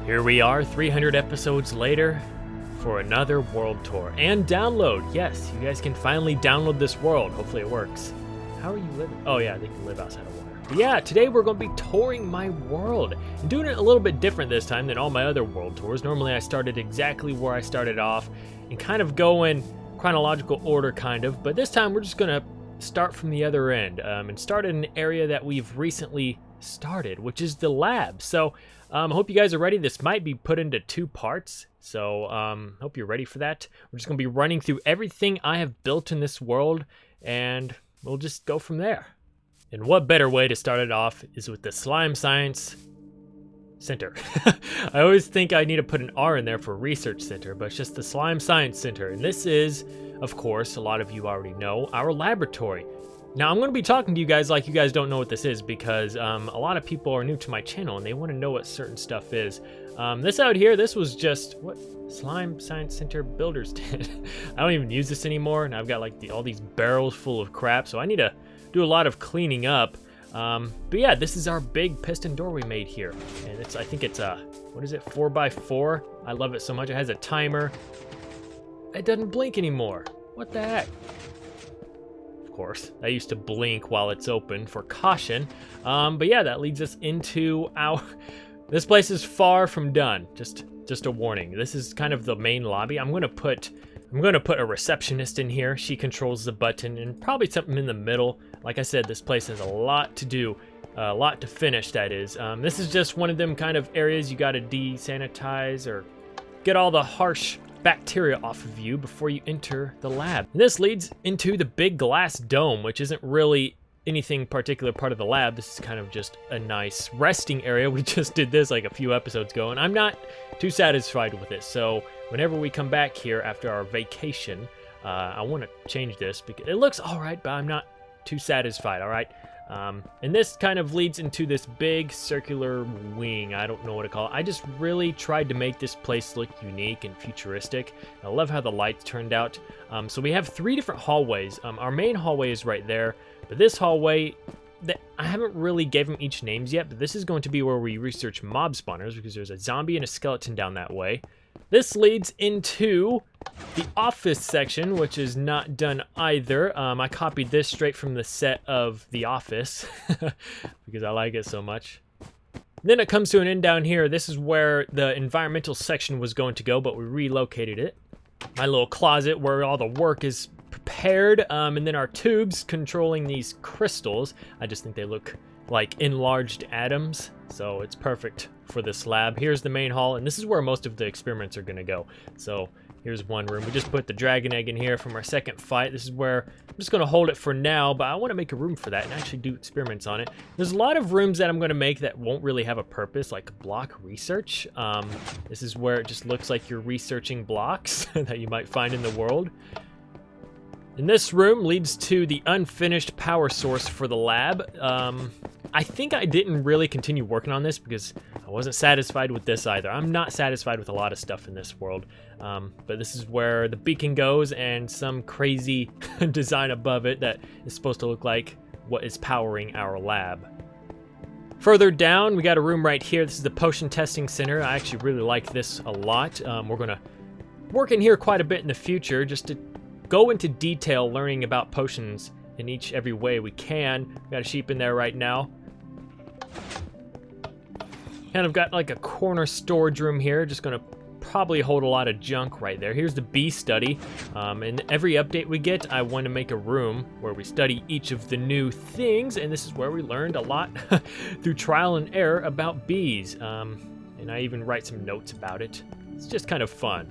Here we are, 300 episodes later, for another world tour. And download. Yes, you guys can finally download this world. Hopefully it works. How are you living? Oh yeah, they can live outside of water. But yeah, today we're going to be touring my world. And doing it a little bit different this time than all my other world tours. Normally I started exactly where I started off and kind of go in chronological order, kind of. But this time we're just going to start from the other end and start in an area that we've recently started, which is the lab. So I hope you guys are ready. This might be put into two parts, so hope you're ready for that. We're just going to be running through everything I have built in this world, and we'll just go from there. And what better way to start it off is with the Slime Science Center. I always think I need to put an R in there for Research Center, but it's just the Slime Science Center. And this is, of course, a lot of you already know, our laboratory. Now, I'm going to be talking to you guys like you guys don't know what this is because a lot of people are new to my channel and they want to know what certain stuff is. This out here, this was just, what? Slime Science Center Builder's Tent. I don't even use this anymore, and I've got like all these barrels full of crap, so I need to do a lot of cleaning up. But yeah, this is our big piston door we made here. And I think it's a, what is it, 4x4? I love it so much. It has a timer. It doesn't blink anymore. What the heck? Course. I used to blink while it's open for caution. But yeah, that leads us into our... This place is far from done. Just a warning. This is kind of the main lobby. I'm gonna put a receptionist in here. She controls the button and probably something in the middle. Like I said, this place has a lot to do. A lot to finish, that is. This is just one of them kind of areas you gotta desanitize or get all the harsh bacteria off of you before you enter the lab. And this leads into the big glass dome, which isn't really anything particular part of the lab. This is kind of just a nice resting area. We just did this like a few episodes ago, and I'm not too satisfied with it. So whenever we come back here after our vacation, I want to change this because it looks all right, but I'm not too satisfied, all right? And this kind of leads into this big circular wing. I don't know what to call it. I just really tried to make this place look unique and futuristic. I love how the lights turned out. So we have 3 different hallways. Our main hallway is right there, but this hallway, I haven't really gave them each names yet, but this is going to be where we research mob spawners because there's a zombie and a skeleton down that way. This leads into the office section, which is not done either. I copied this straight from the set of The Office because I like it so much. Then it comes to an end down here. This is where the environmental section was going to go, but we relocated it. My little closet where all the work is prepared, and then our tubes controlling these crystals. I just think they look like enlarged atoms, so it's perfect for this lab. Here's the main hall, and this is where most of the experiments are going to go. So here's one room. We just put the dragon egg in here from our second fight. This is where I'm just going to hold it for now, but I want to make a room for that and actually do experiments on it. There's a lot of rooms that I'm going to make that won't really have a purpose, like block research. This is where it just looks like you're researching blocks that you might find in the world. And this room leads to the unfinished power source for the lab. I think I didn't really continue working on this because I wasn't satisfied with this either. I'm not satisfied with a lot of stuff in this world. But this is where the beacon goes and some crazy design above it that is supposed to look like what is powering our lab. Further down, we got a room right here. This is the potion testing center. I actually really like this a lot. We're gonna work in here quite a bit in the future just to go into detail learning about potions in every way we can. We got a sheep in there right now. Kind of got like a corner storage room here. Just gonna probably hold a lot of junk right there. Here's the bee study. And every update we get, I want to make a room where we study each of the new things. And this is where we learned a lot through trial and error about bees. And I even write some notes about it. It's just kind of fun.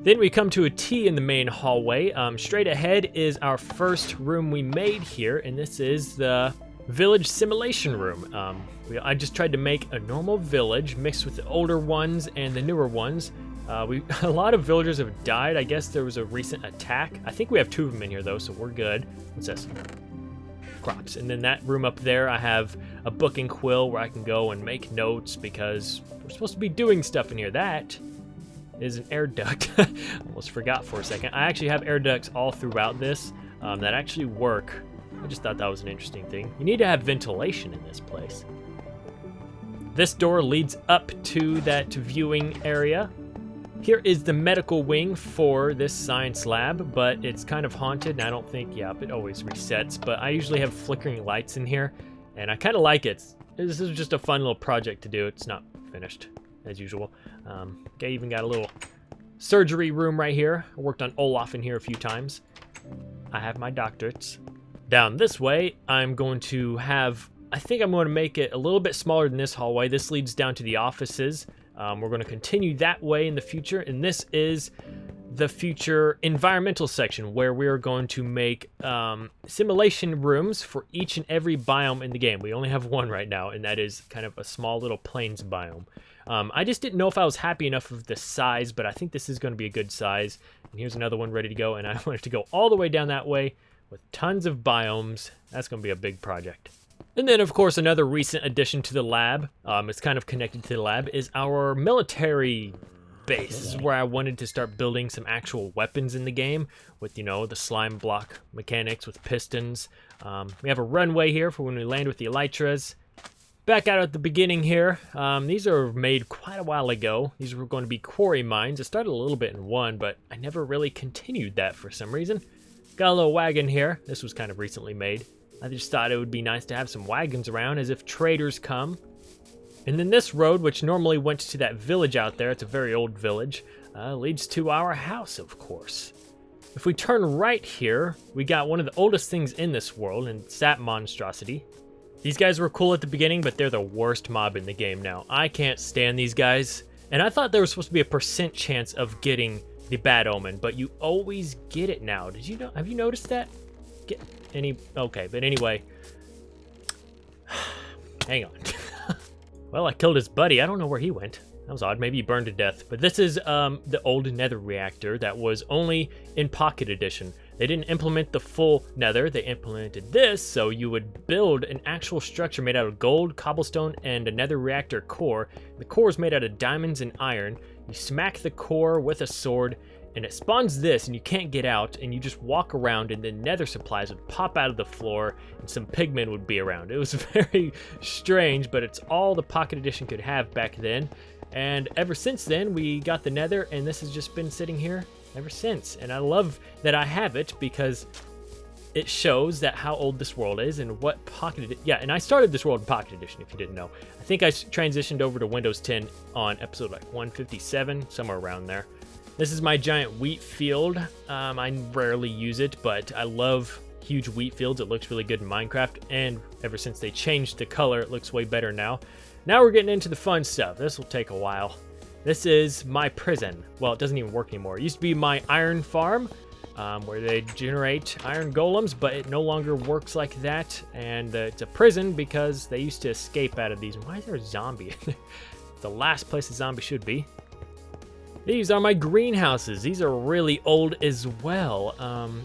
Then we come to a T in the main hallway. Straight ahead is our first room we made here, and this is the village simulation room. I just tried to make a normal village mixed with the older ones and the newer ones. A lot of villagers have died. I guess there was a recent attack. I think we have 2 of them in here though, so we're good. What's this? Crops. And then that room up there, I have a book and quill where I can go and make notes because we're supposed to be doing stuff in here. That is an air duct. Almost forgot for a second. I actually have air ducts all throughout this that actually work. I just thought that was an interesting thing. You need to have ventilation in this place. This door leads up to that viewing area. Here is the medical wing for this science lab, but it's kind of haunted, and I don't think, yeah, it always resets, but I usually have flickering lights in here, and I kind of like it. This is just a fun little project to do. It's not finished, as usual. Okay, even got a little surgery room right here. I worked on Olaf in here a few times. I have my doctorates. Down this way, I'm going to have, I think I'm going to make it a little bit smaller than this hallway. This leads down to the offices. We're going to continue that way in the future, and this is the future environmental section where we are going to make simulation rooms for each and every biome in the game. We only have one right now, and that is kind of a small little plains biome. I just didn't know if I was happy enough of the size, but I think this is going to be a good size. And here's another one ready to go, and I want it to go all the way down that way with tons of biomes. That's going to be a big project. And then, of course, another recent addition to the lab, it's kind of connected to the lab, is our military base. This is where I wanted to start building some actual weapons in the game with, you know, the slime block mechanics with pistons. We have a runway here for when we land with the elytras. Back out at the beginning here, these are made quite a while ago. These were going to be quarry mines. I started a little bit in one, but I never really continued that for some reason. Got a little wagon here. This was kind of recently made. I just thought it would be nice to have some wagons around as if traders come. And then this road, which normally went to that village out there, it's a very old village, leads to our house, of course. If we turn right here, we got one of the oldest things in this world, and it's that monstrosity. These guys were cool at the beginning, but they're the worst mob in the game now. I can't stand these guys. And I thought there was supposed to be a % chance of getting the bad omen, but you always get it now. Did you know? Have you noticed that? Okay, but anyway. Hang on. Well, I killed his buddy. I don't know where he went. That was odd. Maybe he burned to death. But this is the old Nether Reactor that was only in Pocket Edition. They didn't implement the full Nether. They implemented this, so you would build an actual structure made out of gold, cobblestone, and a Nether Reactor core. The core is made out of diamonds and iron. You smack the core with a sword, and it spawns this, and you can't get out, and you just walk around, and then nether supplies would pop out of the floor, and some pigmen would be around. It was very strange, but it's all the Pocket Edition could have back then. And ever since then, we got the nether, and this has just been sitting here ever since. And I love that I have it because it shows that how old this world is and what yeah, and I started this world in Pocket Edition, if you didn't know. I think I transitioned over to Windows 10 on episode like 157, somewhere around there. This is my giant wheat field. I rarely use it, but I love huge wheat fields. It looks really good in Minecraft, and ever since they changed the color, it looks way better now. Now we're getting into the fun stuff. This will take a while. This is my prison. Well, it doesn't even work anymore. It used to be my iron farm, where they generate iron golems, but it no longer works like that, and it's a prison because they used to escape out of these. Why is there a zombie in there? The last place a zombie should be. These are my greenhouses. These are really old as well,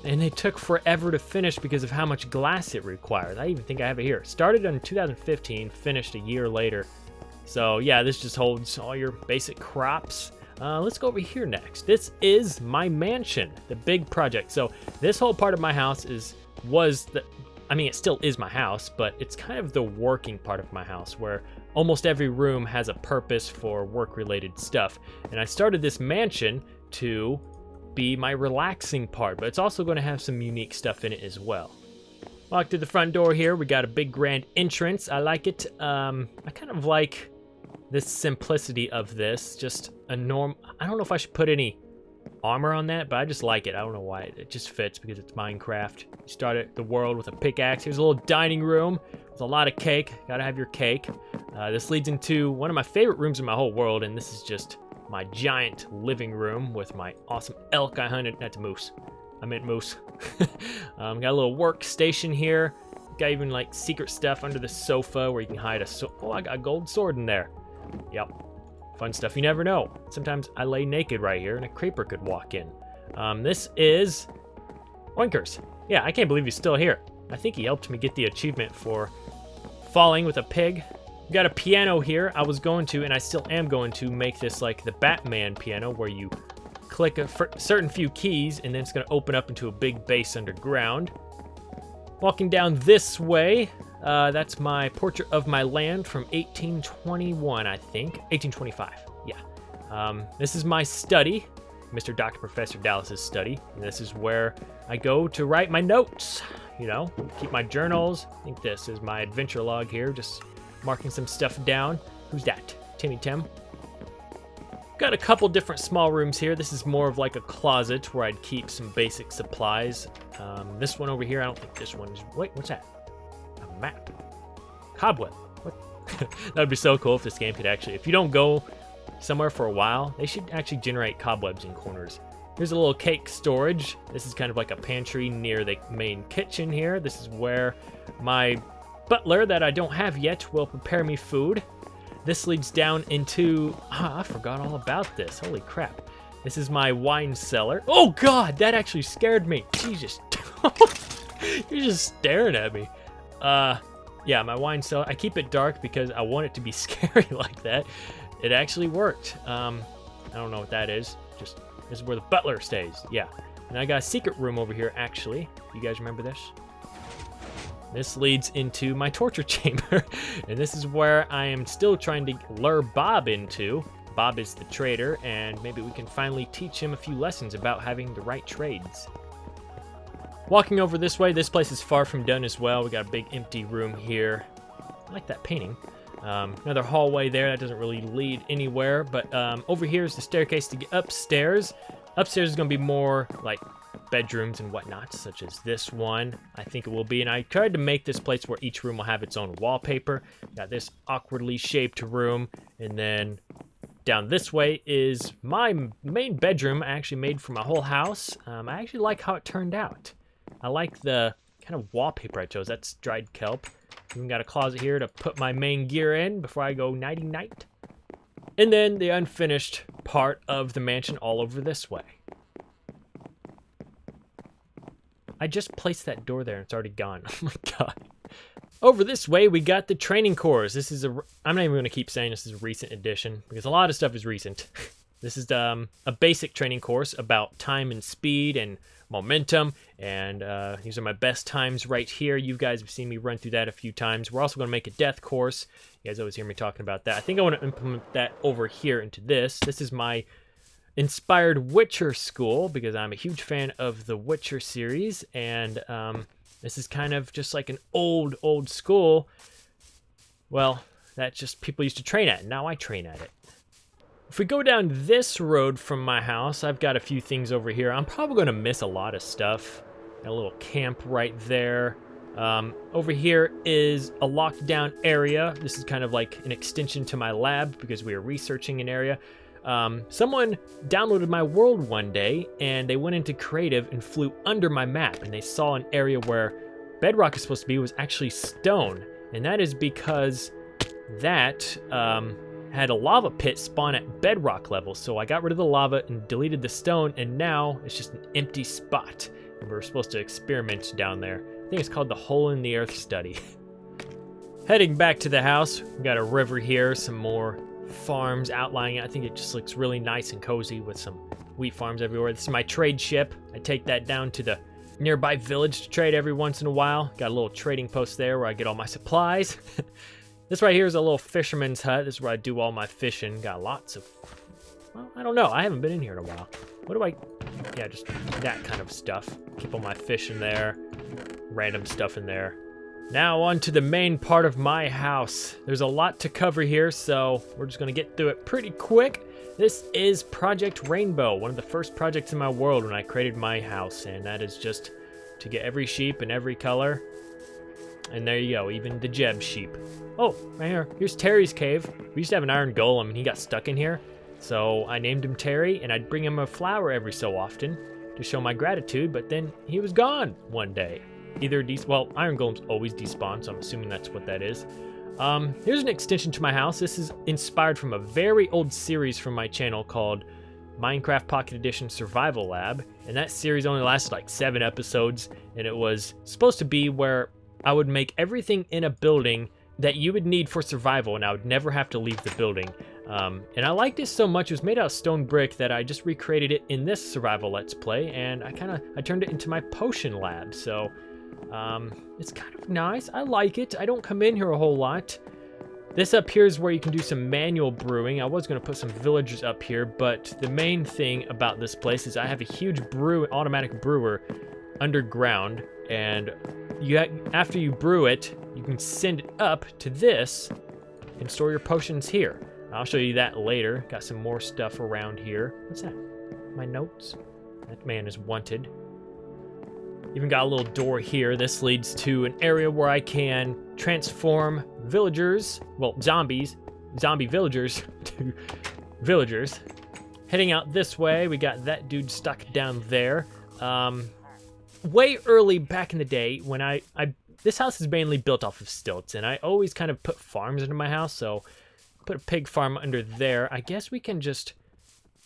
and they took forever to finish because of how much glass it requires. I even think I have it here. Started in 2015, finished a year later. So yeah, this just holds all your basic crops. Let's go over here next. This is my mansion, the big project. So this whole part of my house it still is my house, but it's kind of the working part of my house where almost every room has a purpose for work-related stuff. And I started this mansion to be my relaxing part, but it's also going to have some unique stuff in it as well. Walk to the front door here. We got a big grand entrance. I like it. I kind of like this simplicity of this. Just a norm. I don't know if I should put any armor on that, but I just like it. I don't know why. It just fits because it's Minecraft. You start the world with a pickaxe. Here's a little dining room with a lot of cake. Gotta have your cake. This leads into one of my favorite rooms in my whole world, and this is just my giant living room with my awesome elk I hunted. That's a moose. I meant moose. Got a little workstation here. Got even like secret stuff under the sofa where you can hide a oh, I got a gold sword in there. Yep. Fun stuff you never know. Sometimes I lay naked right here and a creeper could walk in. This is Oinkers. Yeah, I can't believe he's still here. I think he helped me get the achievement for falling with a pig. We got a piano here. I was going to, and I still am going to, make this like the Batman piano where you click a certain few keys and then it's going to open up into a big bass underground. Walking down this way, That's my portrait of my land from 1821, I think. 1825, yeah. This is my study, Mr. Dr. Professor Dallas's study. And this is where I go to write my notes, you know, keep my journals. I think this is my adventure log here, just marking some stuff down. Who's that? Timmy Tim. Got a couple different small rooms here. This is more of like a closet where I'd keep some basic supplies. This one over here, I don't think this one is... Wait, what's that? A map. Cobweb. What? That would be so cool if this game could actually... If you don't go somewhere for a while, they should actually generate cobwebs in corners. Here's a little cake storage. This is kind of like a pantry near the main kitchen here. This is where my butler that I don't have yet will prepare me food. This leads down into... I forgot all about this. Holy crap. This is my wine cellar. Oh, God, that actually scared me. Jesus. You're just staring at me. Yeah, my wine cellar. I keep it dark because I want it to be scary like that. It actually worked. I don't know what that is. Just, this is where the butler stays. Yeah. And I got a secret room over here, actually. You guys remember this? This leads into my torture chamber, and this is where I am still trying to lure Bob into. Bob is the trader, and maybe we can finally teach him a few lessons about having the right trades. Walking over this way, this place is far from done as well. We got a big empty room here. I like that painting. Another hallway there that doesn't really lead anywhere, but over here is the staircase to get upstairs. Upstairs is going to be more like bedrooms and whatnot, such as this one, I think it will be. And I tried to make this place where each room will have its own wallpaper. Got this awkwardly shaped room, and then down this way is my main bedroom I actually made for my whole house. I actually like how it turned out. I like the kind of wallpaper I chose. That's dried kelp. Even got a closet here to put my main gear in before I go nighty-night. And then the unfinished part of the mansion all over this way. I just placed that door there and it's already gone. Oh my God. Over this way, we got the training course. This is I'm not even going to keep saying this is a recent edition because a lot of stuff is recent. This is a basic training course about time and speed and momentum. And these are my best times right here. You guys have seen me run through that a few times. We're also going to make a death course. You guys always hear me talking about that. I think I want to implement that over here into this. This is my inspired Witcher school because I'm a huge fan of the Witcher series, and this is kind of just like an old school, well, that just people used to train at, and now I train at it. If we go down this road from my house, I've got a few things over here. I'm probably going to miss a lot of stuff. Got a little camp right there. Over here is a locked down area. This is kind of like an extension to my lab because we are researching an area. Someone downloaded my world one day and they went into creative and flew under my map, and they saw an area where bedrock is supposed to be was actually stone, and that is because that had a lava pit spawn at bedrock level. So I got rid of the lava and deleted the stone, and now it's just an empty spot, and we're supposed to experiment down there. I think it's called the Hole in the Earth study. Heading back to the house, we got a river here, some more farms outlining it. I think it just looks really nice and cozy with some wheat farms everywhere. This is my trade ship. I take that down to the nearby village to trade every once in a while. Got a little trading post there where I get all my supplies. This right here is a little fisherman's hut. This is where I do all my fishing. Got lots of, well, I don't know. I haven't been in here in a while. What do I, yeah, just that kind of stuff. Keep all my fish in there. Random stuff in there. Now on to the main part of my house. There's a lot to cover here, so we're just going to get through it pretty quick. This is Project Rainbow, one of the first projects in my world when I created my house, and that is just to get every sheep in every color. And there you go, even the Jeb sheep. Oh, right here. Here's Terry's cave. We used to have an iron golem, and he got stuck in here. So I named him Terry, and I'd bring him a flower every so often to show my gratitude, but then he was gone one day. Either well, iron golems always despawn, so I'm assuming that's what that is. Here's an extension to my house. This is inspired from a very old series from my channel called Minecraft Pocket Edition Survival Lab, and that series only lasted like 7 episodes, and it was supposed to be where I would make everything in a building that you would need for survival, and I would never have to leave the building. And I liked it so much, it was made out of stone brick, that I just recreated it in this survival let's play, and I turned it into my potion lab. So It's kind of nice. I like it. I don't come in here a whole lot. This up here is where you can do some manual brewing. I was going to put some villagers up here, but the main thing about this place is I have a huge automatic brewer underground, and after you brew it, you can send it up to this and store your potions here. I'll show you that later. Got some more stuff around here. What's that? My notes? That man is wanted. Even got a little door here. This leads to an area where I can transform villagers, well, zombie villagers, to villagers. Heading out this way, we got that dude stuck down there. Way early back in the day, when this house is mainly built off of stilts, and I always kind of put farms into my house, so put a pig farm under there. I guess we can just,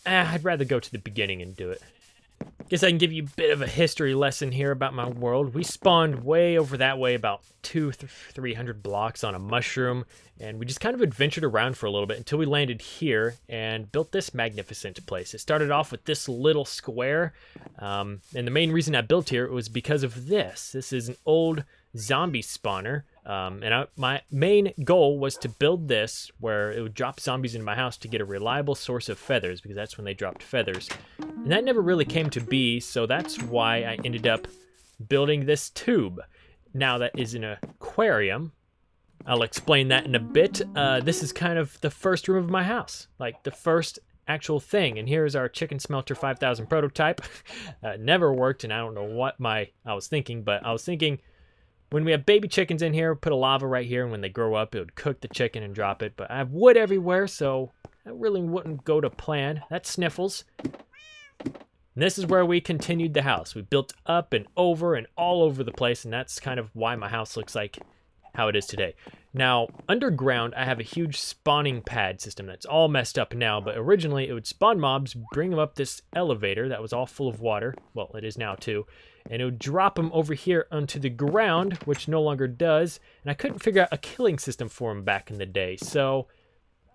I'd rather go to the beginning and do it. Guess I can give you a bit of a history lesson here about my world. We spawned way over that way, about 300 blocks on a mushroom, and we just kind of adventured around for a little bit until we landed here and built this magnificent place. It started off with this little square, and the main reason I built here was because of this. This is an old zombie spawner, and my main goal was to build this where it would drop zombies into my house to get a reliable source of feathers, because that's when they dropped feathers. And that never really came to be, so that's why I ended up building this tube. Now that is an aquarium. I'll explain that in a bit. This is kind of the first room of my house, like the first actual thing. And here's our chicken smelter 5000 prototype. Never worked, and I don't know what I was thinking, but I was thinking, when we have baby chickens in here, put a lava right here, and when they grow up, it would cook the chicken and drop it. But I have wood everywhere, so that really wouldn't go to plan. That's Sniffles. And this is where we continued the house. We built up and over and all over the place, and that's kind of why my house looks like how it is today. Now, underground, I have a huge spawning pad system that's all messed up now, but originally it would spawn mobs, bring them up this elevator that was all full of water. Well, it is now too. And it would drop them over here onto the ground, which no longer does. And I couldn't figure out a killing system for them back in the day, so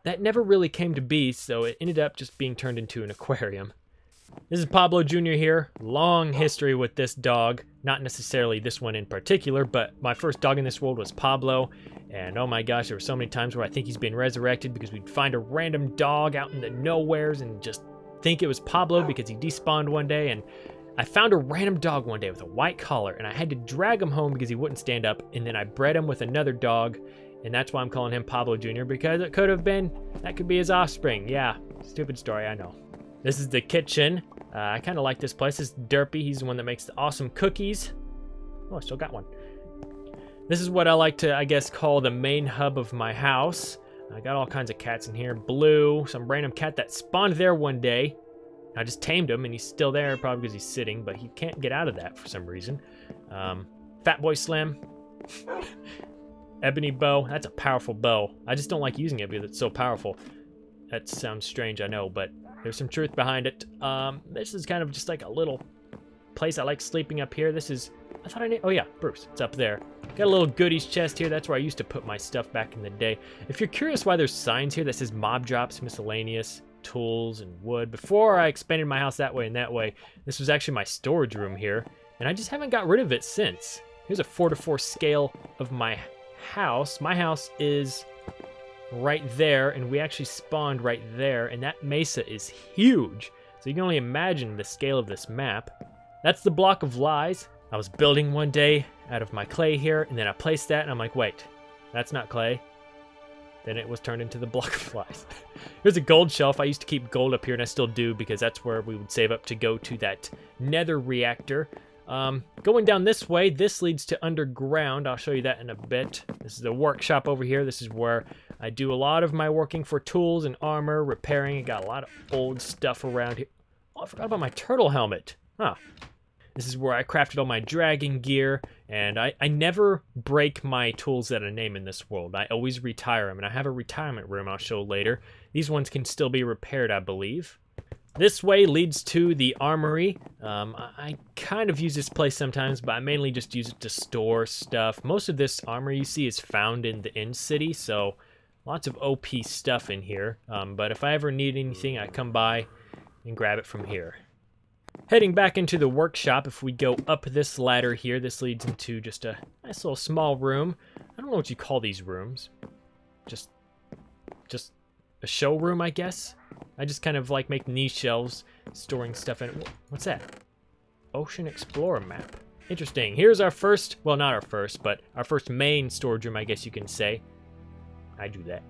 that never really came to be, so it ended up just being turned into an aquarium. This is Pablo Jr. here. Long history with this dog. Not necessarily this one in particular, but my first dog in this world was Pablo. And oh my gosh, there were so many times where I think he's been resurrected because we'd find a random dog out in the nowheres and just think it was Pablo because he despawned one day. And I found a random dog one day with a white collar, and I had to drag him home because he wouldn't stand up. And then I bred him with another dog, and that's why I'm calling him Pablo Jr. because it could have been, that could be his offspring. Yeah, stupid story, I know. This is the kitchen. I kind of like this place. This is Derpy. He's the one that makes the awesome cookies. Oh, I still got one. This is what I like to, I guess, call the main hub of my house. I got all kinds of cats in here. Blue, some random cat that spawned there one day. I just tamed him, and he's still there, probably because he's sitting, but he can't get out of that for some reason. Fat Boy Slim. Ebony bow. That's a powerful bow. I just don't like using it because it's so powerful. That sounds strange, I know, but there's some truth behind it. This is kind of just like a little place I like sleeping up here. This is, I thought I knew, oh yeah, Bruce, it's up there. Got a little goodies chest here. That's where I used to put my stuff back in the day. If you're curious why there's signs here that says mob drops, miscellaneous, tools, and wood, before I expanded my house that way and that way, this was actually my storage room here, and I just haven't got rid of it since. Here's a 4:4 scale of my house. My house is right there, and we actually spawned right there, and that mesa is huge, so you can only imagine the scale of this map. That's the block of lies. I was building one day out of my clay here, and then I placed that, and I'm like, wait, that's not clay. Then it was turned into the block of lies. Here's a gold shelf. I used to keep gold up here, and I still do, because that's where we would save up to go to that Nether Reactor. Going down this way, this leads to underground. I'll show you that in a bit. This is the workshop over here. This is where I do a lot of my working for tools and armor, repairing. I got a lot of old stuff around here. Oh, I forgot about my turtle helmet. Huh. This is where I crafted all my dragon gear, and I never break my tools that I name in this world. I always retire them, and I have a retirement room I'll show later. These ones can still be repaired, I believe. This way leads to the armory. I kind of use this place sometimes, but I mainly just use it to store stuff. Most of this armor you see is found in the end city, so lots of OP stuff in here. But if I ever need anything, I come by and grab it from here. Heading back into the workshop, if we go up this ladder here, this leads into just a nice little small room. I don't know what you call these rooms. Just a showroom, I guess. I just kind of like making these shelves, storing stuff in it. What's that? Ocean Explorer map. Interesting. Here's our first, well, not our first, but our first main storage room, I guess you can say. I do that.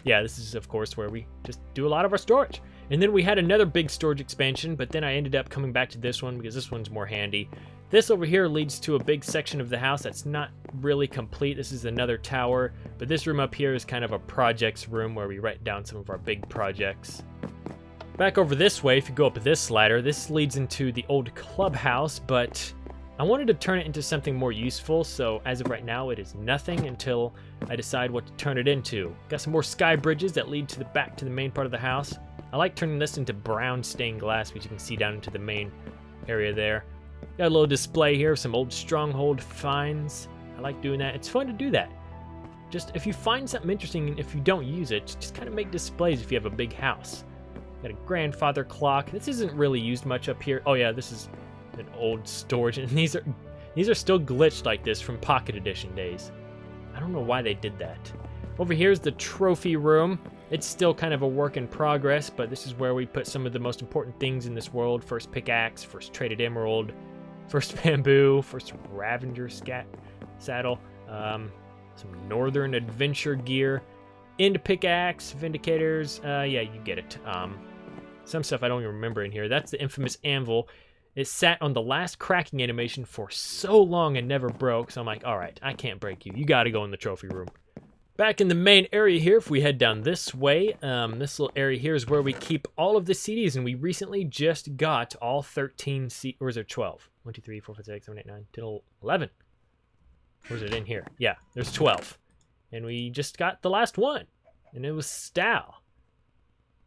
Yeah, this is, of course, where we just do a lot of our storage. And then we had another big storage expansion, but then I ended up coming back to this one because this one's more handy. This over here leads to a big section of the house that's not really complete. This is another tower, but this room up here is kind of a projects room where we write down some of our big projects. Back over this way, if you go up this ladder, this leads into the old clubhouse, but I wanted to turn it into something more useful, so as of right now, it is nothing until I decide what to turn it into. Got some more sky bridges that lead to the back to the main part of the house. I like turning this into brown stained glass, which you can see down into the main area there. Got a little display here of some old stronghold finds. I like doing that. It's fun to do that. Just if you find something interesting and if you don't use it, just kind of make displays if you have a big house. Got a grandfather clock. This isn't really used much up here. Oh yeah, this is an old storage, and these are still glitched like this from Pocket Edition days. I don't know why they did that. Over here is the trophy room. It's still kind of a work in progress, but this is where we put some of the most important things in this world. First pickaxe, first traded emerald, first bamboo, first Ravager saddle, some northern adventure gear, end pickaxe, vindicators, yeah, you get it. Some stuff I don't even remember in here. That's the infamous anvil. It sat on the last cracking animation for so long and never broke, so I'm like, alright, I can't break you. You gotta go in the trophy room. Back in the main area here, if we head down this way, this little area here is where we keep all of the CDs, and we recently just got all 13 CDs, or is there 12? 1, 2, 3, 4, 5, 6, 7, 8, 9, 10, 11. Or is it in here? Yeah, there's 12. And we just got the last one, and it was Stal.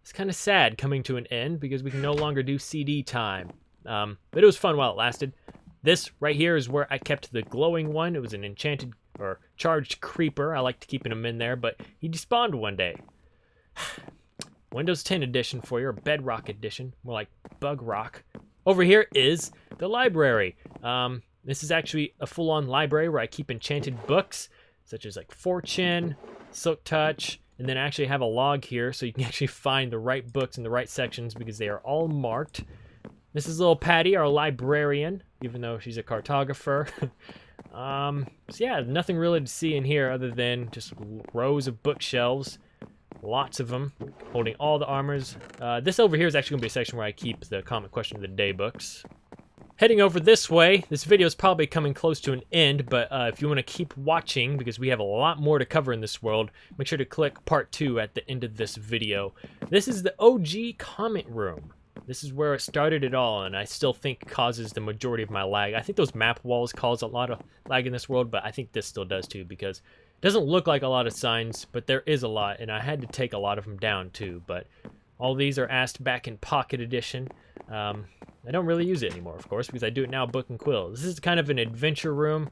It's kind of sad coming to an end because we can no longer do CD time. But it was fun while it lasted. This right here is where I kept the glowing one. It was an enchanted or charged creeper. I liked keeping him in there, but he despawned one day. Windows 10 edition for you, or Bedrock edition, more like Bug Rock. Over here is the library. This is actually a full-on library where I keep enchanted books, such as like Fortune, Silk Touch, and then I actually have a log here so you can actually find the right books in the right sections because they are all marked. This is little Patty, our librarian, even though she's a cartographer. So yeah, nothing really to see in here other than just rows of bookshelves, lots of them, holding all the armors. This over here is actually going to be a section where I keep the Comic Question of the Day books. Heading over this way, this video is probably coming close to an end, but if you want to keep watching, because we have a lot more to cover in this world, make sure to click part 2 at the end of this video. This is the OG comment room. This is where it started it all, and I still think causes the majority of my lag. I think those map walls cause a lot of lag in this world, but I think this still does too, because it doesn't look like a lot of signs, but there is a lot, and I had to take a lot of them down too. But all these are asked back in Pocket Edition. I don't really use it anymore, of course, because I do it now book and quill. This is kind of an adventure room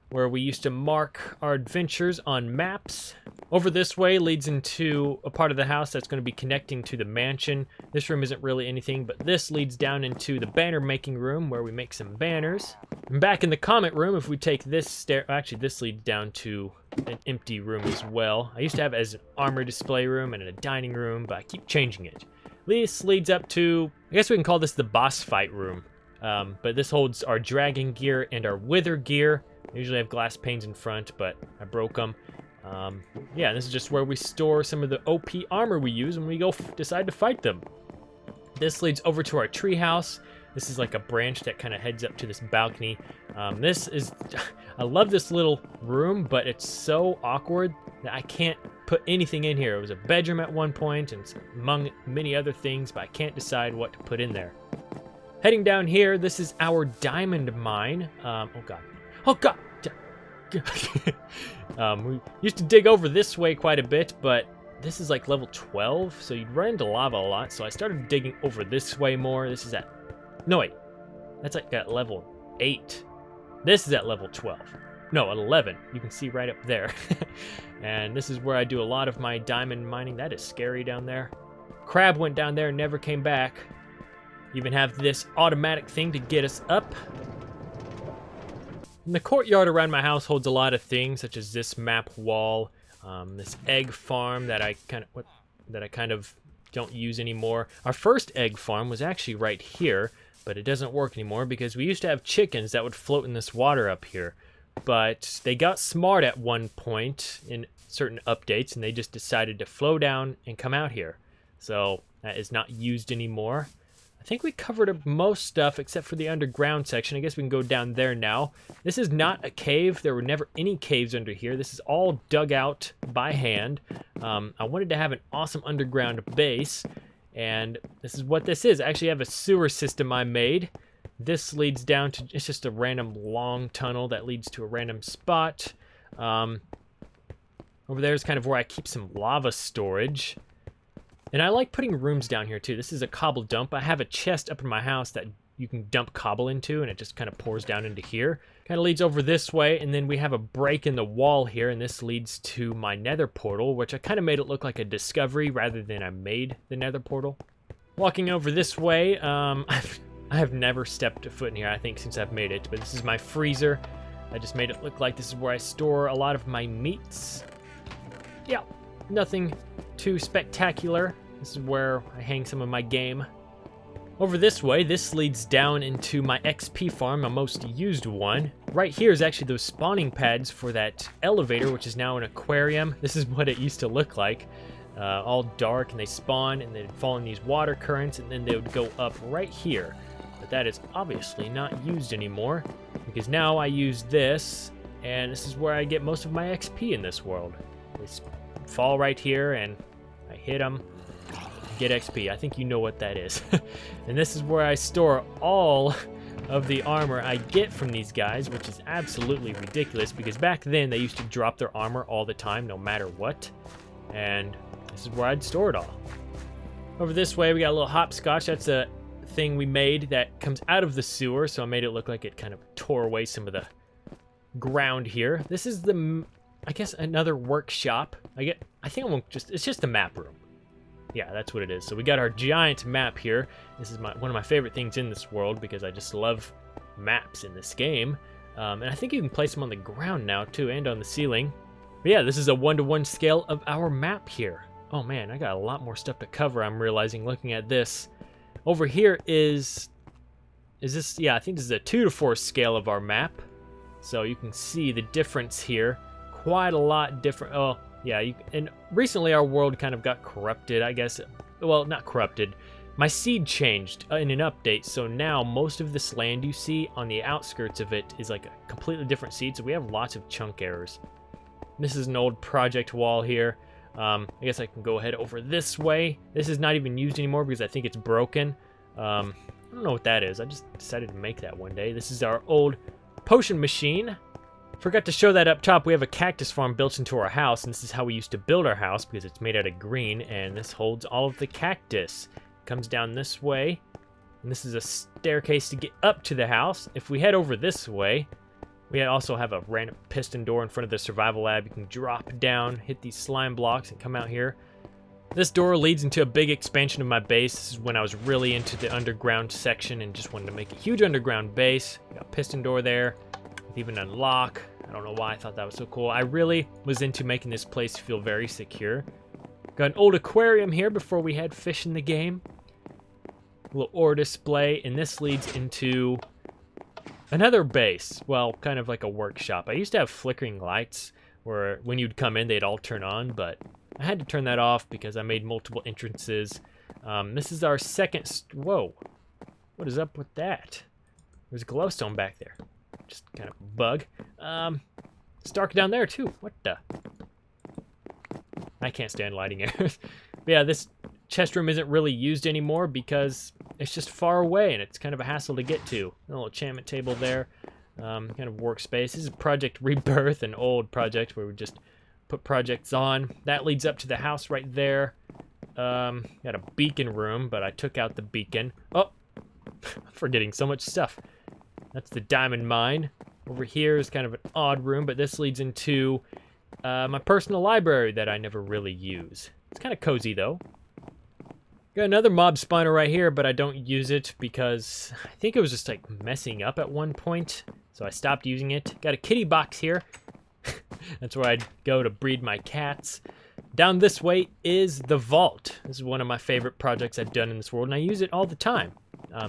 where we used to mark our adventures on maps. Over this way leads into a part of the house that's going to be connecting to the mansion. This room isn't really anything, but this leads down into the banner making room where we make some banners. And back in the comment room, if we take this stair, actually this leads down to an empty room as well. I used to have it as an armor display room and a dining room, but I keep changing it. This leads up to, I guess we can call this the boss fight room. But this holds our dragon gear and our wither gear. I usually have glass panes in front, but I broke them. Yeah, this is just where we store some of the OP armor we use when we go decide to fight them. This leads over to our treehouse. This is like a branch that kind of heads up to this balcony. This is, I love this little room, but it's so awkward that I can't put anything in here. It was a bedroom at one point, and among many other things, but I can't decide what to put in there. Heading down here, this is our diamond mine. Oh god. Oh god! We used to dig over this way quite a bit, but this is like level 12, so you'd run into lava a lot, so I started digging over this way more. This is at... No, wait. That's like at level 8. This is at level 12. No, at 11. You can see right up there. And this is where I do a lot of my diamond mining. That is scary down there. Crab went down there and never came back. Even have this automatic thing to get us up. And the courtyard around my house holds a lot of things, such as this map wall, this egg farm that I kind of don't use anymore. Our first egg farm was actually right here, but it doesn't work anymore because we used to have chickens that would float in this water up here. But they got smart at one point in certain updates, and they just decided to flow down and come out here. So that is not used anymore. I think we covered up most stuff except for the underground section. I guess we can go down there now. This is not a cave. There were never any caves under here. This is all dug out by hand. I wanted to have an awesome underground base, and this is what this is. I actually have a sewer system I made. This leads down to, it's just a random long tunnel that leads to a random spot. Over there is kind of where I keep some lava storage. And I like putting rooms down here too. This is a cobble dump. I have a chest up in my house that you can dump cobble into, and it just kind of pours down into here. Kind of leads over this way, and then we have a break in the wall here, and this leads to my nether portal, which I kind of made it look like a discovery rather than I made the nether portal. Walking over this way, I have never stepped a foot in here, I think, since I've made it, but this is my freezer. I just made it look like this is where I store a lot of my meats. Yeah, nothing too spectacular. This is where I hang some of my game. Over this way, this leads down into my XP farm, my most used one. Right here is actually those spawning pads for that elevator, which is now an aquarium. This is what it used to look like. All dark, and they spawn, and they'd fall in these water currents, and then they would go up right here. But that is obviously not used anymore, because now I use this, and this is where I get most of my XP in this world. They fall right here, and I hit them, get XP. I think you know what that is. And this is where I store all of the armor I get from these guys, which is absolutely ridiculous, because back then they used to drop their armor all the time, no matter what. And this is where I'd store it all. Over this way, we got a little hopscotch. That's a thing we made that comes out of the sewer, so I made it look like it kind of tore away some of the ground here. This is the, I guess, another workshop. It's just a map room. Yeah, that's what it is. So we got our giant map here. This is one of my favorite things in this world, because I just love maps in this game. And I think you can place them on the ground now too, and on the ceiling. But yeah, this is a 1-to-1 scale of our map here. Oh man, I got a lot more stuff to cover, I'm realizing, looking at this. Over here is this, yeah, I think this is a 2-to-4 scale of our map. So you can see the difference here. Quite a lot different. Oh, yeah, and recently our world kind of got corrupted, I guess. Well, not corrupted. My seed changed in an update, so now most of this land you see on the outskirts of it is like a completely different seed, so we have lots of chunk errors. This is an old project wall here. I guess I can go ahead over this way. This is not even used anymore because I think it's broken. I don't know what that is. I just decided to make that one day. This is our old potion machine. Forgot to show that up top. We have a cactus farm built into our house, and this is how we used to build our house because it's made out of green, and this holds all of the cactus. Comes down this way, and this is a staircase to get up to the house. If we head over this way, we also have a random piston door in front of the survival lab. You can drop down, hit these slime blocks, and come out here. This door leads into a big expansion of my base. This is when I was really into the underground section and just wanted to make a huge underground base. Got a piston door there with even a lock. I don't know why I thought that was so cool. I really was into making this place feel very secure. Got an old aquarium here before we had fish in the game. A little ore display, and this leads into another base. Well, kind of like a workshop. I used to have flickering lights where when you'd come in, they'd all turn on, but I had to turn that off because I made multiple entrances. This is our second... Whoa. What is up with that? There's a glowstone back there. Just kind of bug. It's dark down there, too. What the... I can't stand lighting areas. But yeah, this chest room isn't really used anymore because it's just far away and it's kind of a hassle to get to. A little enchantment table there. Kind of workspace. This is Project Rebirth, an old project where we just put projects on. That leads up to the house right there. Got a beacon room, but I took out the beacon. Oh, I'm forgetting so much stuff. That's the diamond mine. Over here is kind of an odd room, but this leads into my personal library that I never really use. It's kind of cozy, though. Got another mob spawner right here, but I don't use it because I think it was just like messing up at one point. So I stopped using it. Got a kitty box here. That's where I'd go to breed my cats. Down this way is the vault. This is one of my favorite projects I've done in this world, and I use it all the time. I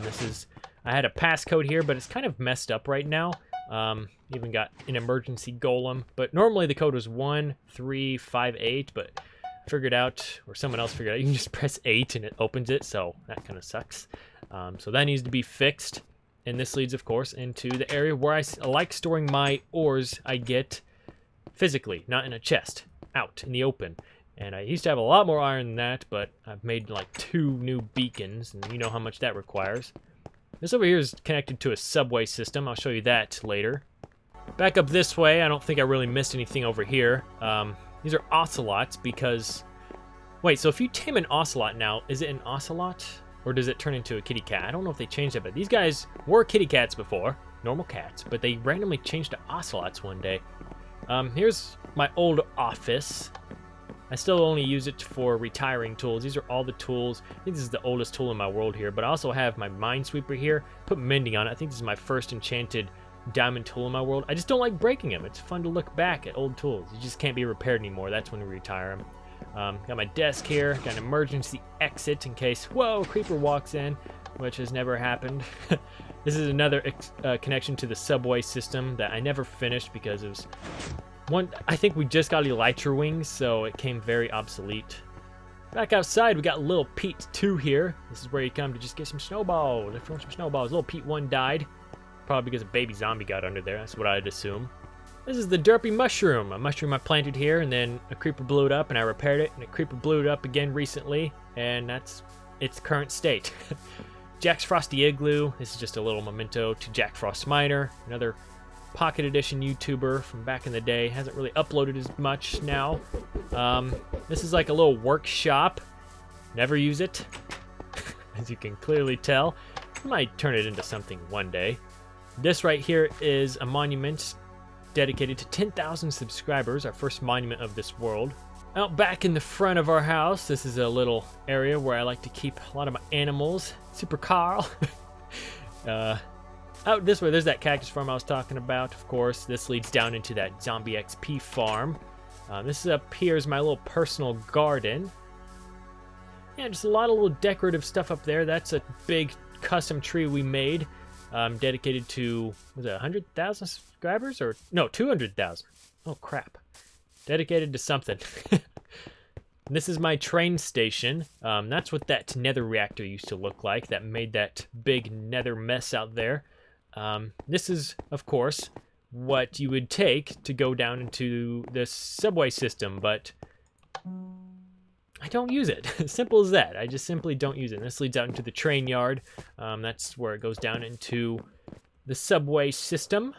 had a passcode here, but it's kind of messed up right now. Even got an emergency golem, but normally the code was 1358, but I figured out, or someone else figured out, you can just press 8 and it opens it, so that kind of sucks. So that needs to be fixed, and this leads, of course, into the area where I like storing my ores I get physically, not in a chest, out in the open. And I used to have a lot more iron than that, but I've made like 2 new beacons, and you know how much that requires. This over here is connected to a subway system. I'll show you that later. Back up this way, I don't think I really missed anything over here. These are ocelots because... Wait, so if you tame an ocelot now, is it an ocelot? Or does it turn into a kitty cat? I don't know if they changed it, but these guys were kitty cats before. Normal cats, but they randomly changed to ocelots one day. Here's my old office. I still only use it for retiring tools. These are all the tools. I think this is the oldest tool in my world here, but I also have my minesweeper here. Put mending on it. I think this is my first enchanted diamond tool in my world. I just don't like breaking them. It's fun to look back at old tools. You just can't be repaired anymore. That's when we retire them. Got my desk here. Got an emergency exit in case, whoa, a creeper walks in, which has never happened. This is another connection to the subway system that I never finished because it was... I think we just got elytra wings, so it came very obsolete. Back outside, we got Little Pete 2 here. This is where you come to just get some snowballs. If you want some snowballs, Little Pete 1 died. Probably because a baby zombie got under there. That's what I'd assume. This is the derpy mushroom. A mushroom I planted here, and then a creeper blew it up, and I repaired it, and a creeper blew it up again recently, and that's its current state. Jack's Frosty Igloo. This is just a little memento to Jack Frost Miner, another Pocket Edition YouTuber from back in the day. Hasn't really uploaded as much now. This is like a little workshop. Never use it, as you can clearly tell. I might turn it into something one day. This right here is a monument dedicated to 10,000 subscribers, our first monument of this world. Out back in the front of our house, this is a little area where I like to keep a lot of my animals. Super Carl. Out this way, there's that cactus farm I was talking about, of course. This leads down into that zombie XP farm. This is up here is my little personal garden. Yeah, just a lot of little decorative stuff up there. That's a big custom tree we made, dedicated to, was it 100,000 subscribers? Or, no, 200,000. Oh, crap. Dedicated to something. This is my train station. That's what that Nether Reactor used to look like. That made that big nether mess out there. This is, of course, what you would take to go down into this subway system, but I don't use it. Simple as that. I just simply don't use it. And this leads out into the train yard. That's where it goes down into the subway system.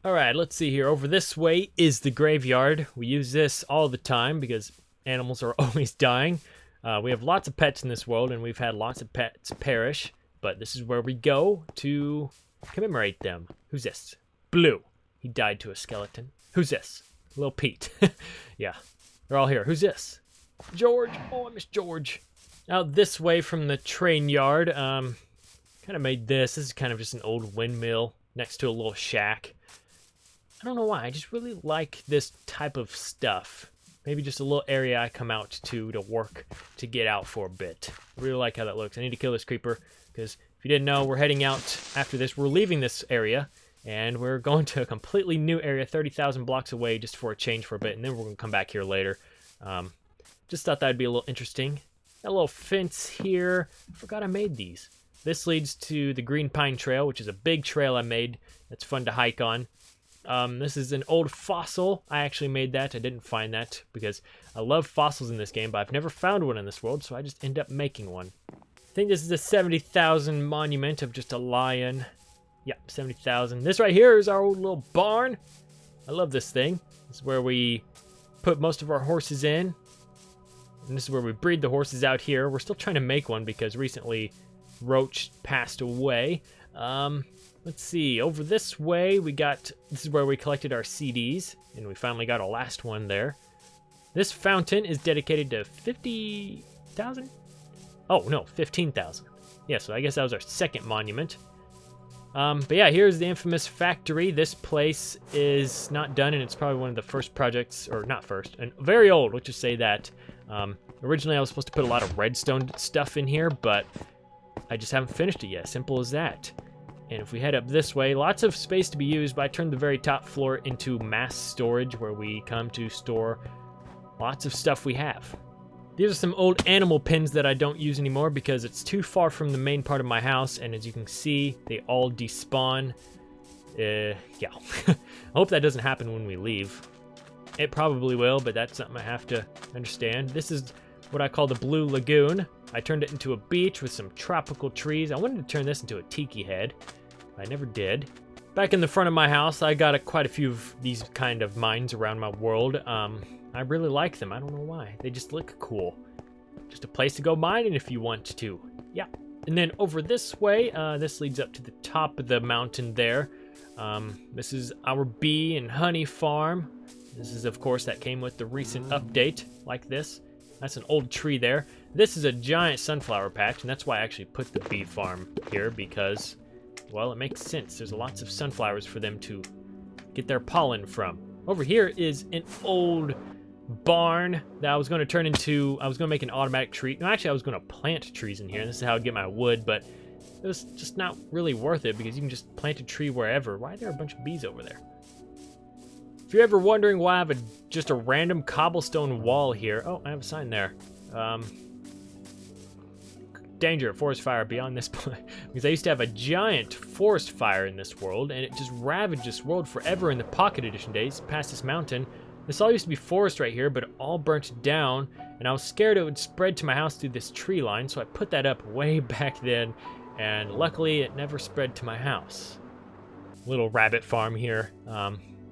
Alright, let's see here. Over this way is the graveyard. We use this all the time because animals are always dying. We have lots of pets in this world, and we've had lots of pets perish. But this is where we go to commemorate them. Who's this? Blue. He died to a skeleton. Who's this? Little Pete. Yeah, they're all here. Who's this? George. Oh, I miss George. Out this way from the train yard, kind of made this. This is kind of just an old windmill next to a little shack. I don't know why. I just really like this type of stuff. Maybe just a little area I come out to work, to get out for a bit. I really like how that looks. I need to kill this creeper. Because if you didn't know, we're heading out after this. We're leaving this area, and we're going to a completely new area, 30,000 blocks away, just for a change for a bit, and then we're going to come back here later. Just thought that would be a little interesting. Got a little fence here. I forgot I made these. This leads to the Green Pine Trail, which is a big trail I made that's fun to hike on. This is an old fossil. I actually made that. I didn't find that because I love fossils in this game, but I've never found one in this world, so I just end up making one. I think this is a 70,000 monument of just a lion. Yep, 70,000. This right here is our old little barn. I love this thing. This is where we put most of our horses in. And this is where we breed the horses out here. We're still trying to make one because recently Roach passed away. Let's see. Over this way, this is where we collected our CDs. And we finally got our last one there. This fountain is dedicated to 50 10,000? Oh, no, 15,000. Yeah, so I guess that was our second monument. But yeah, here's the infamous factory. This place is not done, and it's probably one of the first projects, or not first, and very old, let's just say that. Originally, I was supposed to put a lot of redstone stuff in here, but I just haven't finished it yet. Simple as that. And if we head up this way, lots of space to be used, but I turned the very top floor into mass storage, where we come to store lots of stuff we have. These are some old animal pens that I don't use anymore because it's too far from the main part of my house, and as you can see, they all despawn. Yeah. I hope that doesn't happen when we leave. It probably will, but that's something I have to understand. This is what I call the Blue Lagoon. I turned it into a beach with some tropical trees. I wanted to turn this into a tiki head. I never did. Back in the front of my house, I got quite a few of these kind of mines around my world. I really like them. I don't know why. They just look cool. Just a place to go mining if you want to. Yeah. And then over this way, this leads up to the top of the mountain there. This is our bee and honey farm. This is, of course, that came with the recent update, like this. That's an old tree there. This is a giant sunflower patch, and that's why I actually put the bee farm here, because, well, it makes sense. There's lots of sunflowers for them to get their pollen from. Over here is an old barn that I was going to turn into, I was going to make an automatic tree. No, actually, I was going to plant trees in here, and this is how I'd get my wood, but it was just not really worth it, because you can just plant a tree wherever. Why are there a bunch of bees over there? If you're ever wondering why I have just a random cobblestone wall here. Oh, I have a sign there. Danger, forest fire beyond this point. Because I used to have a giant forest fire in this world, and it just ravaged this world forever in the Pocket Edition days, past this mountain. This all used to be forest right here, but it all burnt down, and I was scared it would spread to my house through this tree line, so I put that up way back then, and luckily it never spread to my house. Little rabbit farm here.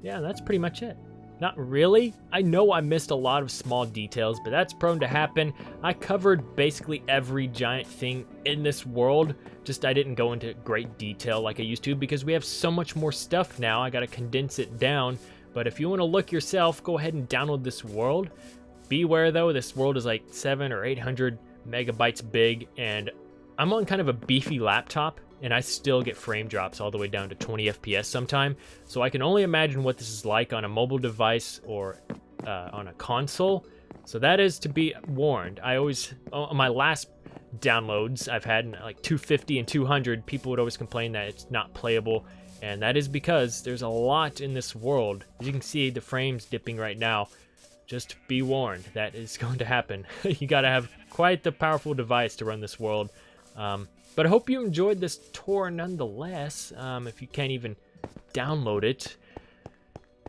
Yeah, that's pretty much it. Not really. I know I missed a lot of small details, but that's prone to happen. I covered basically every giant thing in this world. Just I didn't go into great detail like I used to because we have so much more stuff now. I gotta condense it down. But if you want to look yourself, go ahead and download this world. Beware though, this world is like 700 or 800 megabytes big, and I'm on kind of a beefy laptop, and I still get frame drops all the way down to 20 FPS sometime. So I can only imagine what this is like on a mobile device or on a console. So that is to be warned. I always, on my last downloads I've had, like 250 and 200, people would always complain that it's not playable. And that is because there's a lot in this world. As you can see, the frame's dipping right now. Just be warned, that is going to happen. You gotta have quite the powerful device to run this world. But I hope you enjoyed this tour nonetheless, if you can't even download it.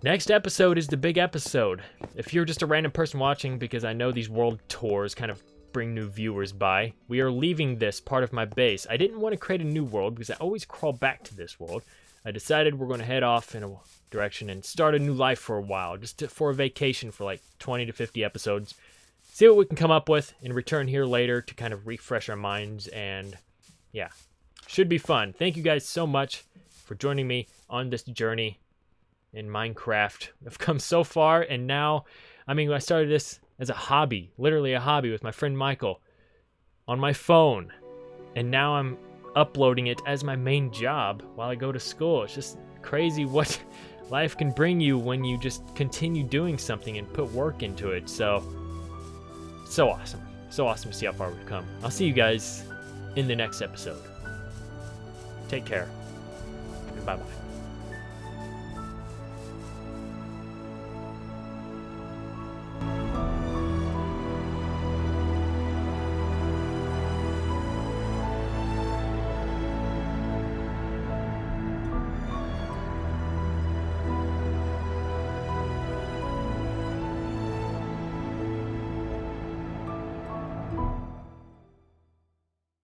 Next episode is the big episode. If you're just a random person watching, because I know these world tours kind of bring new viewers by, we are leaving this part of my base. I didn't want to create a new world because I always crawl back to this world. I decided we're going to head off in a direction and start a new life for a while, just for a vacation for like 20 to 50 episodes. See what we can come up with and return here later to kind of refresh our minds, and yeah, should be fun. Thank you guys so much for joining me on this journey in Minecraft. I've come so far, and now, I mean, I started this as a hobby, literally a hobby with my friend Michael on my phone, and now I'm uploading it as my main job while I go to school. It's just crazy what life can bring you when you just continue doing something and put work into it. So awesome. So awesome to see how far we've come. I'll see you guys in the next episode. Take care, and bye-bye.